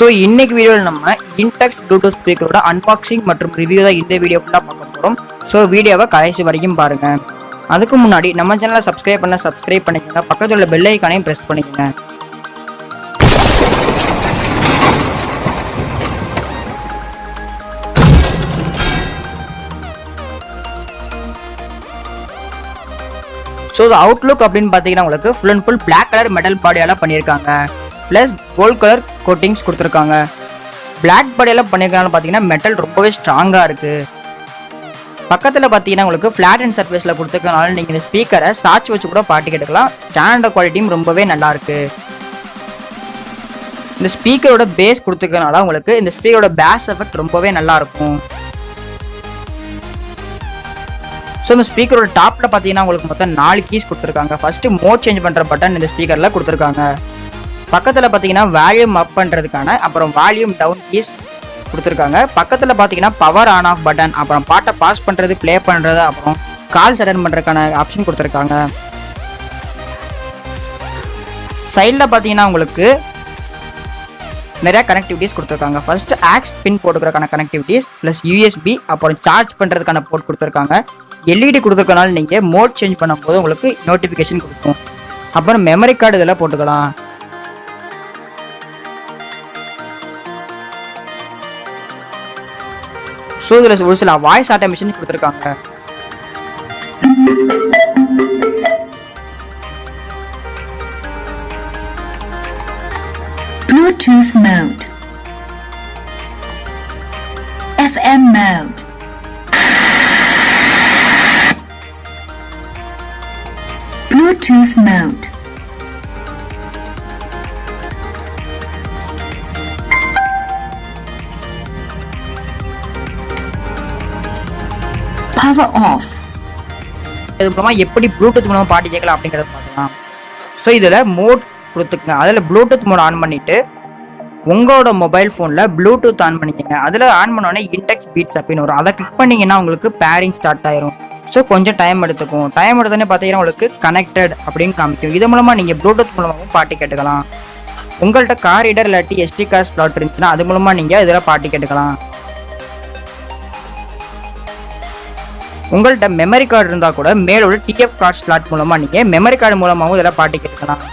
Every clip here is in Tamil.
ஸோ இன்னைக்கு வீடியோவில் நம்ம இன்டெக்ஸ் ப்ளூடூத் ஸ்பீக்கரோட அன்பாக்சிங் மற்றும் ரிவ்யூ தான் இந்த வீடியோ ஃபுல்லாக பார்க்க போகிறோம். ஸோ வீடியோவை கடைசி வரைக்கும் பாருங்கள். அதுக்கு முன்னாடி நம்ம சேனலை சப்ஸ்கிரைப் பண்ணிக்கோங்க. பக்கத்தில் உள்ள பெல் ஐக்கானையும் ப்ரெஸ் பண்ணிக்கோங்க. ஸோ அவுட்லுக் அப்படின்னு பார்த்தீங்கன்னா உங்களுக்கு full and full black colour metal பாடியால் பண்ணியிருக்காங்க. ப்ளஸ் கோல்ட் கலர் கோட்டிங்ஸ் கொடுத்துருக்காங்க. பிளாக் பாடியெல்லாம் பண்ணியிருக்காங்கன்னு பார்த்தீங்கன்னா மெட்டல் ரொம்பவே ஸ்ட்ராங்காக இருக்குது. பக்கத்தில் பார்த்தீங்கன்னா உங்களுக்கு ஃப்ளாட் அண்ட் சர்ஃபேஸில் கொடுத்துருக்கனால நீங்கள் இந்த ஸ்பீக்கரை சாட்சி வச்சு கூட பாட்டு கேட்டுக்கலாம். ஸ்டாண்டர்ட் குவாலிட்டியும் ரொம்பவே நல்லாயிருக்கு. இந்த ஸ்பீக்கரோட பேஸ் கொடுத்துருக்கனால உங்களுக்கு இந்த ஸ்பீக்கரோட பேஸ் எஃபெக்ட் ரொம்பவே நல்லாயிருக்கும். ஸோ இந்த ஸ்பீக்கரோட டாப்பில் பார்த்தீங்கன்னா உங்களுக்கு மொத்தம் 4 கீஸ் கொடுத்துருக்காங்க. ஃபஸ்ட்டு மோட் சேஞ்ச் பண்ணுற பட்டன் இந்த ஸ்பீக்கரில் கொடுத்துருக்காங்க. பக்கத்தில் பார்த்தீங்கன்னா வால்யூம் அப் பண்ணுறதுக்கான அப்புறம் வால்யூம் டவுன் கீஸ் கொடுத்துருக்காங்க. பக்கத்தில் பார்த்தீங்கன்னா பவர் ஆன் ஆஃப் பட்டன், அப்புறம் பாட்டை பாஸ் பண்ணுறது, ப்ளே பண்ணுறது, அப்புறம் கால்ஸ் அட்டன் பண்ணுறதுக்கான ஆப்ஷன் கொடுத்துருக்காங்க. சைடில் பார்த்தீங்கன்னா உங்களுக்கு நிறையா கனெக்டிவிட்டிஸ் கொடுத்துருக்காங்க. ஃபர்ஸ்ட் ஆக்ஸ் பின் போட்டுக்கிறதுக்கான கனெக்டிவிட்டிஸ் ப்ளஸ் யூஎஸ்பி, அப்புறம் சார்ஜ் பண்ணுறதுக்கான போர்ட் கொடுத்துருக்காங்க. எல்இடி கொடுத்துருக்கனால நீங்கள் மோட் சேஞ்ச் பண்ணும்போது உங்களுக்கு நோட்டிஃபிகேஷன் கொடுக்கும். அப்புறம் மெமரி கார்டு இதெல்லாம் போட்டுக்கலாம். ஸோ இதில் ஒரு சில வாய்ஸ் ஆட்டோமேஷன் கொடுத்துருக்காங்க. Bluetooth mode, FM mode, Bluetooth mode, power off. இது மூலமாக எப்படி ப்ளூடூத் மூலமாக பாட்டு கேட்கலாம் அப்படிங்கிறத பார்க்கலாம். ஸோ இதில் மோட் கொடுத்துக்கங்க. அதில் ப்ளூடூத் மோட் ஆன் பண்ணிவிட்டு உங்களோட மொபைல் ஃபோனில் ப்ளூடூத் ஆன் பண்ணிக்கோங்க. அதில் ஆன் பண்ணோடனே இன்டெக்ஸ் பீட்ஸ் அப்படின்னு வரும். அதை கிளிக் பண்ணிங்கன்னா உங்களுக்கு பேரிங் ஸ்டார்ட் ஆயிரும். ஸோ கொஞ்சம் டைம் எடுத்துக்கும். டைம் எடுத்தோடனே பார்த்தீங்கன்னா உங்களுக்கு கனெக்டட் அப்படின்னு காமிக்கும். இது மூலமாக நீங்கள் ப்ளூடூத் மூலமாகவும் பாட்டு கேட்டுக்கலாம். உங்கள்கிட்ட கார் ரீடர் இல்லாட்டி எஸ்டி கார்டு ஸ்லாட் இருந்துச்சுன்னா அது மூலமாக நீங்கள் இதில் பாட்டு கேட்டுக்கலாம். உங்கள்கிட்ட மெமரி கார்டு இருந்தால் கூட மேலோட டிஎஃப் கார்டு ஸ்லாட் மூலமாக நீங்கள் மெமரி கார்டு மூலமாகவும் இதில் பாட்டு கேட்டுக்கலாம்.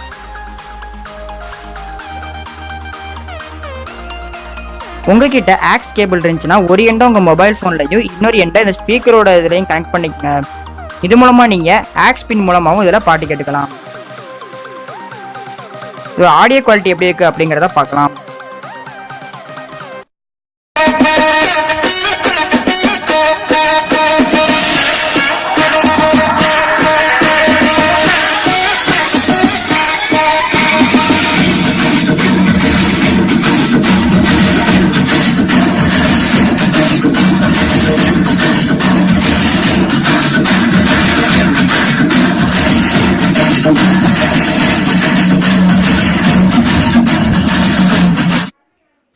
உங்ககிட்ட ஆக்ஸ் கேபிள் இருந்துச்சுன்னா ஒரு எண்டை உங்கள் மொபைல் ஃபோன்லையும் இன்னொரு எண்டை இந்த ஸ்பீக்கரோட இதுலையும் கனெக்ட் பண்ணிக்கங்க. இது மூலமாக நீங்கள் ஆக்ஸ் பின் மூலமாகவும் இதில் பாட்டு கேட்டுக்கலாம். இது ஆடியோ குவாலிட்டி எப்படி இருக்குது அப்படிங்கிறத பார்க்கலாம்.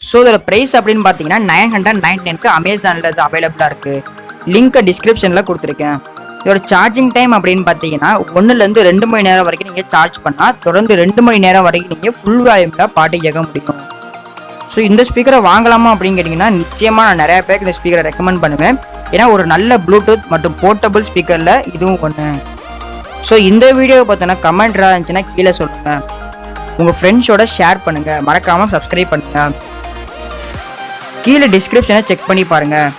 ஸோ இதோட ப்ரைஸ் அப்படின்னு பார்த்தீங்கன்னா 999க்கு அமேசானில் இது அவைலபிளாக இருக்குது. லிங்க்கை டிஸ்கிரிப்ஷனில் கொடுத்துருக்கேன். இதோட சார்ஜிங் டைம் அப்படின்னு பார்த்தீங்கன்னா 1லேருந்து 2 மணி நேரம் வரைக்கும் நீங்கள் சார்ஜ் பண்ணால் தொடர்ந்து 2 மணி நேரம் வரைக்கும் நீங்கள் ஃபுல் வால்யூமில் பாட்டு கேட்க முடியும். ஸோ இந்த ஸ்பீக்கரை வாங்கலாமா அப்படின்னு கேட்டிங்கன்னா நிச்சயமாக நான் நிறையா பேருக்கு இந்த ஸ்பீக்கரை ரெக்கமெண்ட் பண்ணுவேன். ஏன்னா ஒரு நல்ல ப்ளூடூத் மற்றும் போர்ட்டபிள் ஸ்பீக்கரில் இதுவும் ஒன்று. ஸோ இந்த வீடியோவை பார்த்தோன்னா கமெண்ட் இருந்துச்சுன்னா கீழே சொல்லுங்கள். உங்கள் ஃப்ரெண்ட்ஸோட ஷேர் பண்ணுங்கள். மறக்காமல் சப்ஸ்கிரைப் பண்ணுங்கள். கீழே டிஸ்கிரிப்ஷனை செக் பண்ணி பாருங்கள்.